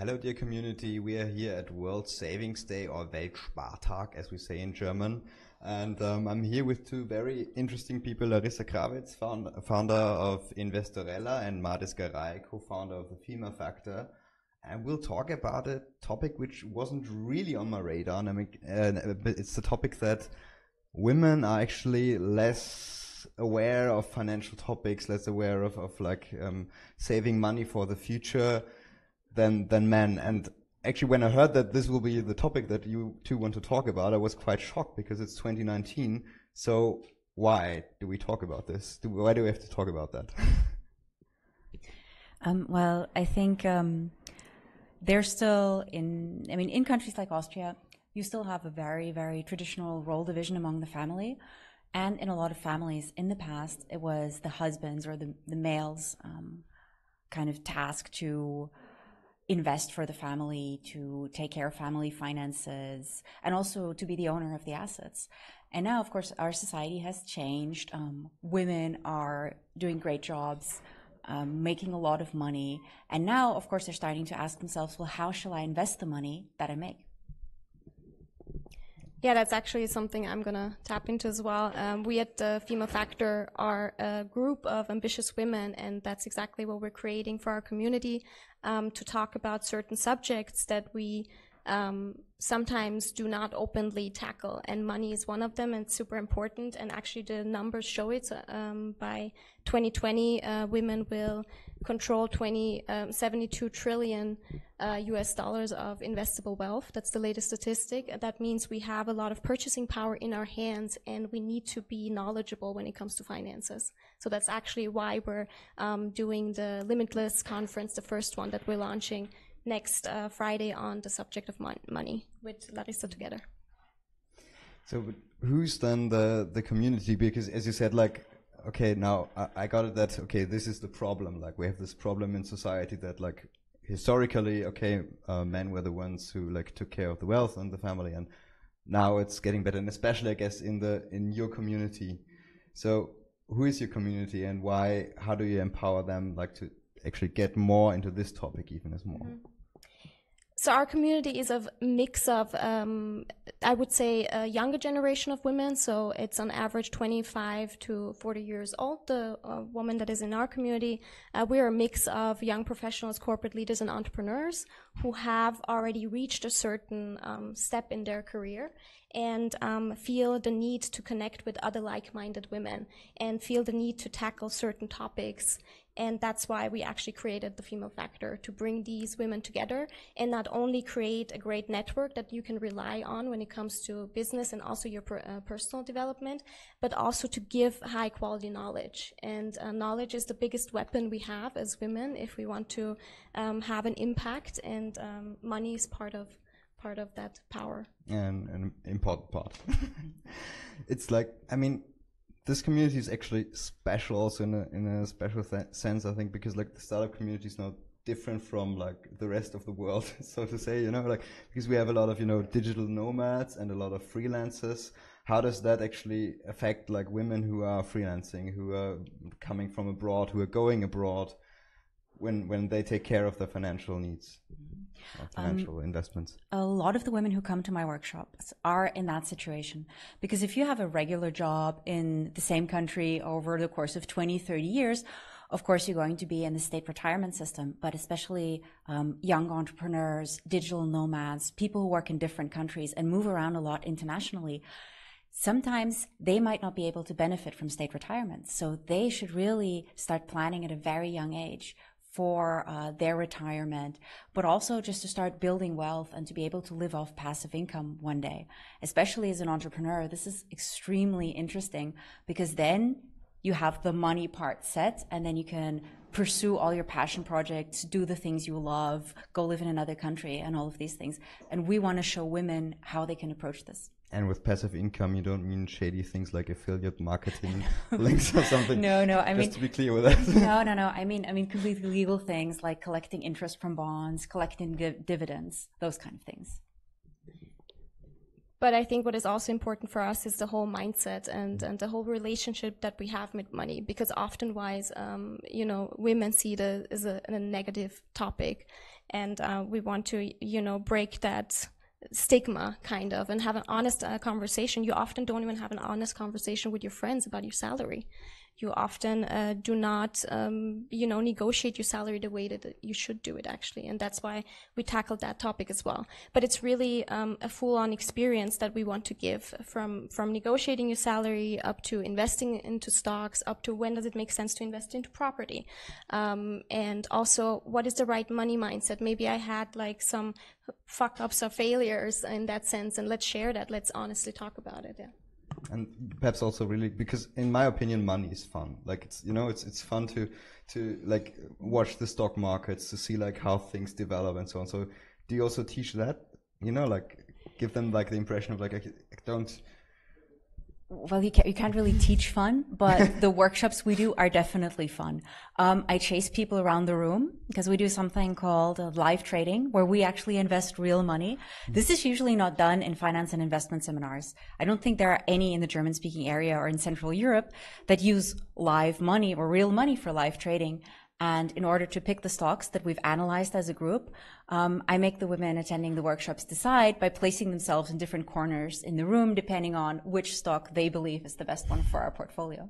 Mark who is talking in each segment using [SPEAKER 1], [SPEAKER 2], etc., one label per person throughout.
[SPEAKER 1] Hello, dear community. We are here at World Savings Day, or Weltspartag, as we say in German. And I'm here with two very interesting people, Larissa Kravitz, founder of Investorella, and Mahdis Gharaei, co-founder of the Female Factor. And we'll talk about a topic which wasn't really on my radar. And I mean, it's the topic that women are actually less aware of financial topics, less aware of saving money for the future than men. And actually, when I heard that this will be the topic that you two want to talk about, I was quite shocked because it's 2019. So why do we talk about this? Why do we have to talk about that?
[SPEAKER 2] Well, I think they're still in countries like Austria, you still have a very, very traditional role division among the family. And in a lot of families in the past, it was the husbands or the males kind of tasked to invest for the family, to take care of family finances, and also to be the owner of the assets. And now, of course, our society has changed. Women are doing great jobs, making a lot of money. And now, of course, they're starting to ask themselves, well, how shall I invest the money that I make?
[SPEAKER 3] Yeah, that's actually something I'm going to tap into as well. We at the Female Factor are a group of ambitious women, and that's exactly what we're creating for our community, to talk about certain subjects that we sometimes do not openly tackle. And money is one of them, and it's super important. And actually the numbers show it. By 2020, women will control 72 trillion US dollars of investable wealth. That's the latest statistic. That means we have a lot of purchasing power in our hands, and we need to be knowledgeable when it comes to finances. So that's actually why we're doing the Limitless conference, the first one that we're launching next Friday on the subject of money with Larissa together.
[SPEAKER 1] So who's then the community? Because as you said, like, okay, now I got it that, okay, this is the problem. Like, we have this problem in society that, like, historically, okay, men were the ones who, like, took care of the wealth and the family, and now it's getting better, and especially, I guess, in your community. So who is your community, and why, how do you empower them, like, to actually get more into this topic even as more? Mm-hmm.
[SPEAKER 3] So our community is a mix of, I would say, a younger generation of women. So it's on average 25 to 40 years old, the woman that is in our community. We're a mix of young professionals, corporate leaders, and entrepreneurs who have already reached a certain step in their career and feel the need to connect with other like-minded women and feel the need to tackle certain topics. And that's why we actually created the Female Factor, to bring these women together and not only create a great network that you can rely on when it comes to business and also your personal development, but also to give high quality knowledge. And knowledge is the biggest weapon we have as women if we want to have an impact, and money is part of that power.
[SPEAKER 1] And an important part. It's like, I mean, this community is actually special also in a special sense, I think, because, like, the startup community is now different from, like, the rest of the world, so to say, you know, like, because we have a lot of, you know, digital nomads and a lot of freelancers. How does that actually affect, like, women who are freelancing, who are coming from abroad, who are going abroad, when they take care of their financial needs? Financial investments?
[SPEAKER 2] A lot of the women who come to my workshops are in that situation, because if you have a regular job in the same country over the course of 20, 30 years, of course you're going to be in the state retirement system, but especially young entrepreneurs, digital nomads, people who work in different countries and move around a lot internationally, sometimes they might not be able to benefit from state retirement. So they should really start planning at a very young age for their retirement, but also just to start building wealth and to be able to live off passive income one day. Especially as an entrepreneur, this is extremely interesting, because then you have the money part set, and then you can pursue all your passion projects, do the things you love, go live in another country, and all of these things. And we want to show women how they can approach this.
[SPEAKER 1] And with passive income, you don't mean shady things like affiliate marketing links or something?
[SPEAKER 2] No, I mean,
[SPEAKER 1] just to be clear with that.
[SPEAKER 2] No. I mean completely legal things like collecting interest from bonds, collecting dividends, those kind of things.
[SPEAKER 3] But I think what is also important for us is the whole mindset and the whole relationship that we have with money, because often women see it as a negative topic. And we want to, break that stigma kind of and have an honest conversation. You often don't even have an honest conversation with your friends about your salary. You often do not, negotiate your salary the way that you should do it, actually. And that's why we tackled that topic as well. But it's really a full-on experience that we want to give from negotiating your salary up to investing into stocks, up to when does it make sense to invest into property. And also, what is the right money mindset? Maybe I had like some fuck-ups or failures in that sense, and let's share that. Let's honestly talk about it, yeah.
[SPEAKER 1] And perhaps also really, because in my opinion, money is fun. Like it's fun to like watch the stock markets, to see like how things develop and so on. So do you also teach that? Like give them like the impression of like, I don't.
[SPEAKER 2] Well, you can't really teach fun, but the workshops we do are definitely fun. I chase people around the room because we do something called live trading, where we actually invest real money. This is usually not done in finance and investment seminars. I don't think there are any in the German-speaking area or in Central Europe that use live money or real money for live trading. And in order to pick the stocks that we've analyzed as a group, I make the women attending the workshops decide by placing themselves in different corners in the room, depending on which stock they believe is the best one for our portfolio.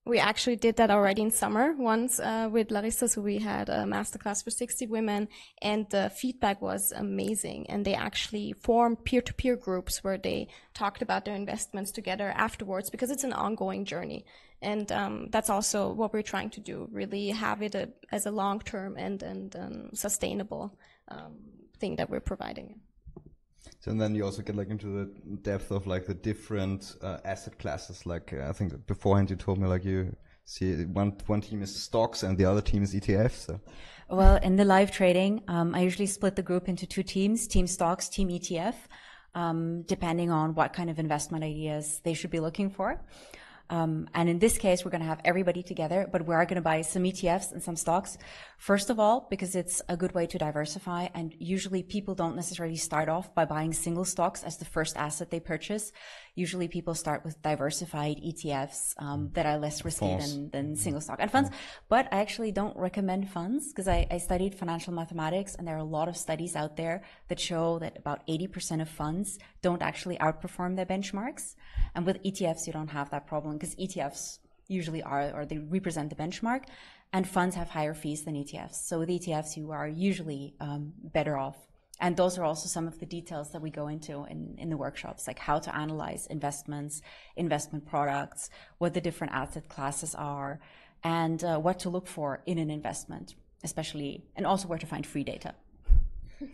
[SPEAKER 3] We actually did that already in summer once with Larissa. So we had a masterclass for 60 women, and the feedback was amazing. And they actually formed peer-to-peer groups where they talked about their investments together afterwards, because it's an ongoing journey. And that's also what we're trying to do, really have it as a long-term and sustainable thing that we're providing.
[SPEAKER 1] So and then you also get like into the depth of like the different asset classes. Like I think that beforehand you told me like you see one team is stocks and the other team is ETFs. So.
[SPEAKER 2] Well, in the live trading, I usually split the group into two teams: team stocks, team ETF, depending on what kind of investment ideas they should be looking for. And in this case, we're going to have everybody together, but we are going to buy some ETFs and some stocks. First of all, because it's a good way to diversify, and usually people don't necessarily start off by buying single stocks as the first asset they purchase. Usually people start with diversified ETFs that are less risky than single stock and funds. But I actually don't recommend funds, because I studied financial mathematics, and there are a lot of studies out there that show that about 80% of funds don't actually outperform their benchmarks. And with ETFs, you don't have that problem, because ETFs usually are, or they represent the benchmark, and funds have higher fees than ETFs. So with ETFs, you are usually better off. And those are also some of the details that we go into in the workshops, like how to analyze investments, investment products, what the different asset classes are, and what to look for in an investment, especially, and also where to find free data.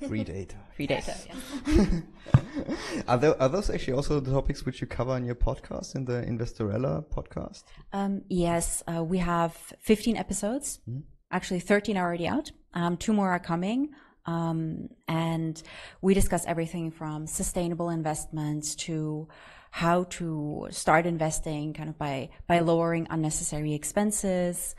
[SPEAKER 1] Free data.
[SPEAKER 2] Free data, yes.
[SPEAKER 1] Are those actually also the topics which you cover in your podcast, in the Investorella podcast?
[SPEAKER 2] Yes, we have 15 episodes. Actually, 13 are already out. 2 more are coming. And we discuss everything from sustainable investments to how to start investing kind of by lowering unnecessary expenses,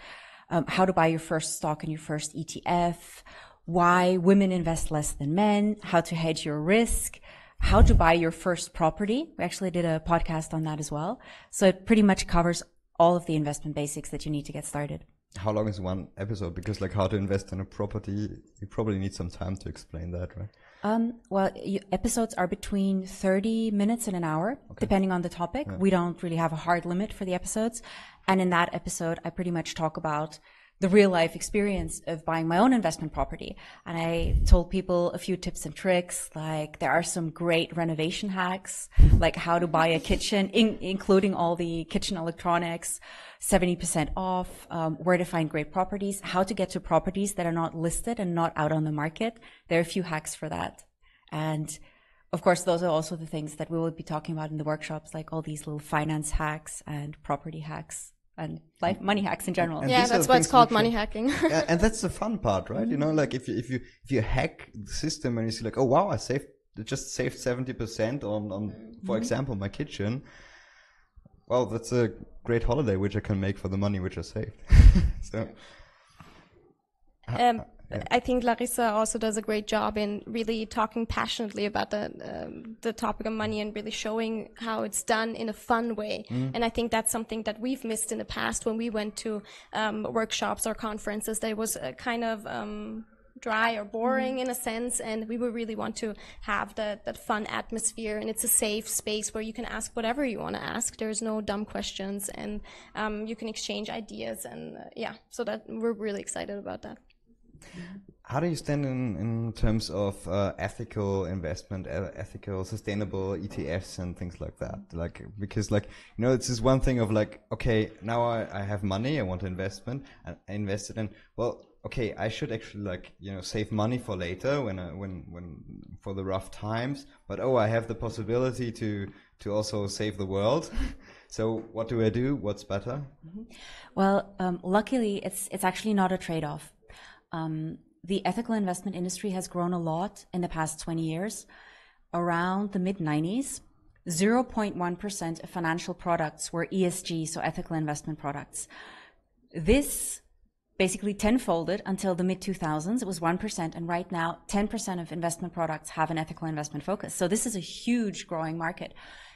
[SPEAKER 2] how to buy your first stock and your first ETF, why women invest less than men, how to hedge your risk, how to buy your first property. We actually did a podcast on that as well. So it pretty much covers all of the investment basics that you need to get started.
[SPEAKER 1] How long is one episode? Because like how to invest in a property, you probably need some time to explain that, right?
[SPEAKER 2] Well, episodes are between 30 minutes and an hour, depending on the topic. Yeah. We don't really have a hard limit for the episodes. And in that episode, I pretty much talk about the real life experience of buying my own investment property. And I told people a few tips and tricks, like there are some great renovation hacks, like how to buy a kitchen, including all the kitchen electronics, 70% off, where to find great properties, how to get to properties that are not listed and not out on the market. There are a few hacks for that. And of course, those are also the things that we will be talking about in the workshops, like all these little finance hacks and property hacks and life money hacks in general.
[SPEAKER 3] And yeah, that's why it's called money hacking.
[SPEAKER 1] Yeah, and that's the fun part, right? You know, like if you hack the system and you see like, oh wow, I just saved 70% on for example, my kitchen. Well, that's a great holiday which I can make for the money which I saved. So
[SPEAKER 3] I think Larissa also does a great job in really talking passionately about the topic of money and really showing how it's done in a fun way. And I think that's something that we've missed in the past when we went to workshops or conferences. There was a kind of dry or boring in a sense, and we would really want to have that fun atmosphere, and it's a safe space where you can ask whatever you want to ask. There's no dumb questions, and you can exchange ideas, and so that we're really excited about that.
[SPEAKER 1] How do you stand in terms of ethical investment, ethical, sustainable ETFs and things like that? Like, because like, you know, it's this one thing of like, okay, now I have money, I want to invest it in, well, okay, I should actually like, you know, save money for later when for the rough times, but I have the possibility to also save the world. So what do I do? What's better?
[SPEAKER 2] Well, luckily it's actually not a trade-off. The ethical investment industry has grown a lot in the past 20 years. Around the mid-90s, 0.1% of financial products were ESG, so ethical investment products. This basically tenfolded until the mid-2000s. It was 1%, and right now 10% of investment products have an ethical investment focus. So this is a huge growing market.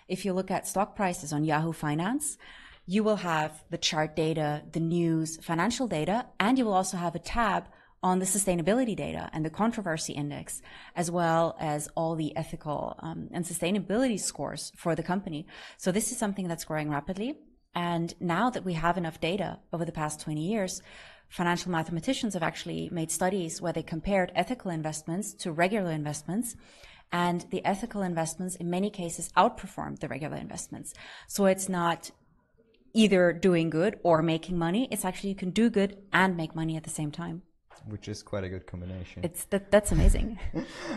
[SPEAKER 2] If you look at stock prices on Yahoo Finance, you will have the chart data, the news, financial data, and you will also have a tab on the sustainability data and the controversy index, as well as all the ethical and sustainability scores for the company. So this is something that's growing rapidly. And now that we have enough data over the past 20 years, financial mathematicians have actually made studies where they compared ethical investments to regular investments, and the ethical investments in many cases outperformed the regular investments. So it's not either doing good or making money. It's actually you can do good and make money at the same time.
[SPEAKER 1] Which is quite a good combination.
[SPEAKER 2] That's amazing.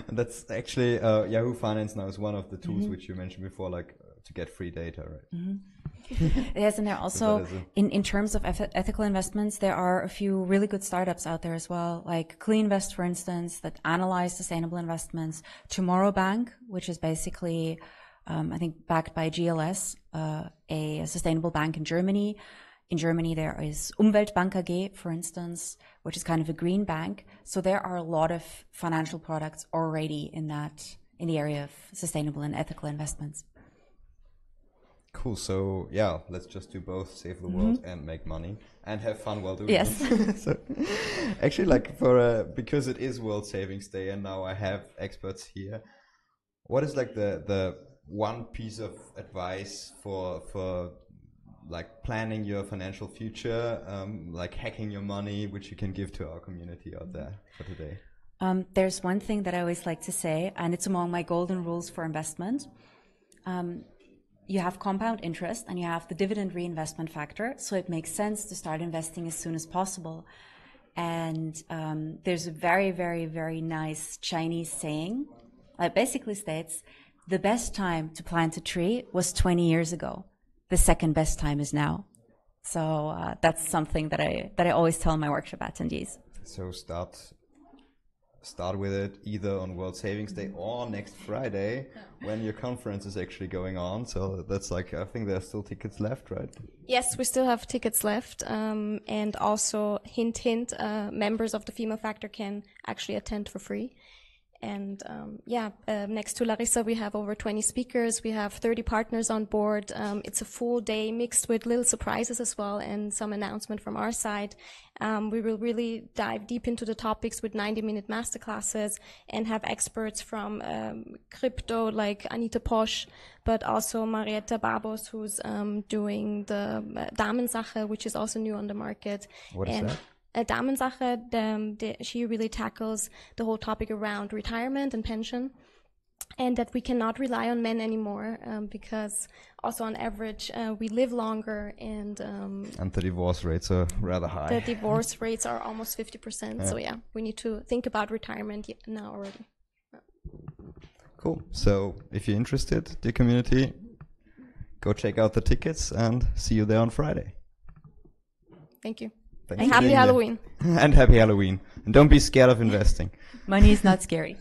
[SPEAKER 1] And that's actually Yahoo Finance now is one of the tools which you mentioned before, like to get free data, right?
[SPEAKER 2] Yes, and there also, in terms of ethical investments, there are a few really good startups out there as well, like CleanVest, for instance, that analyze sustainable investments. Tomorrow Bank, which is basically, I think, backed by GLS, a sustainable bank in Germany. In Germany, there is Umweltbank AG, for instance, which is kind of a green bank. So there are a lot of financial products already in the area of sustainable and ethical investments.
[SPEAKER 1] Cool. So yeah, let's just do both: save the world and make money, and have fun while doing
[SPEAKER 2] yes.
[SPEAKER 1] it. So, actually, like because it is World Savings Day, and now I have experts here. What is like the one piece of advice for like planning your financial future, like hacking your money, which you can give to our community out there for today?
[SPEAKER 2] There's one thing that I always like to say, and it's among my golden rules for investment. You have compound interest and you have the dividend reinvestment factor, so it makes sense to start investing as soon as possible. And there's a very, very, very nice Chinese saying that basically states, the best time to plant a tree was 20 years ago. The second best time is now. So that's something that I always tell my workshop attendees. So
[SPEAKER 1] start with it either on World Savings Day or next Friday when your conference is actually going on. So that's like, I think there's still tickets left, right?
[SPEAKER 3] Yes, we still have tickets left. And also, hint, members of the Female Factor can actually attend for free. And next to Larissa, we have over 20 speakers. We have 30 partners on board. It's a full day mixed with little surprises as well and some announcement from our side. We will really dive deep into the topics with 90-minute masterclasses and have experts from crypto like Anita Posch, but also Marietta Babos, who's doing the Damensache, which is also new on the market.
[SPEAKER 1] What is that?
[SPEAKER 3] Damensache, she really tackles the whole topic around retirement and pension, and that we cannot rely on men anymore because also on average we live longer, and
[SPEAKER 1] the divorce rates are rather high.
[SPEAKER 3] The divorce rates are almost 50%. So yeah, we need to think about retirement now already.
[SPEAKER 1] Cool. So if you're interested, dear community, go check out the tickets and see you there on Friday.
[SPEAKER 3] Thank you.
[SPEAKER 1] Thanks
[SPEAKER 3] and happy Halloween.
[SPEAKER 1] And happy Halloween. And don't be scared of investing.
[SPEAKER 2] Money is not scary.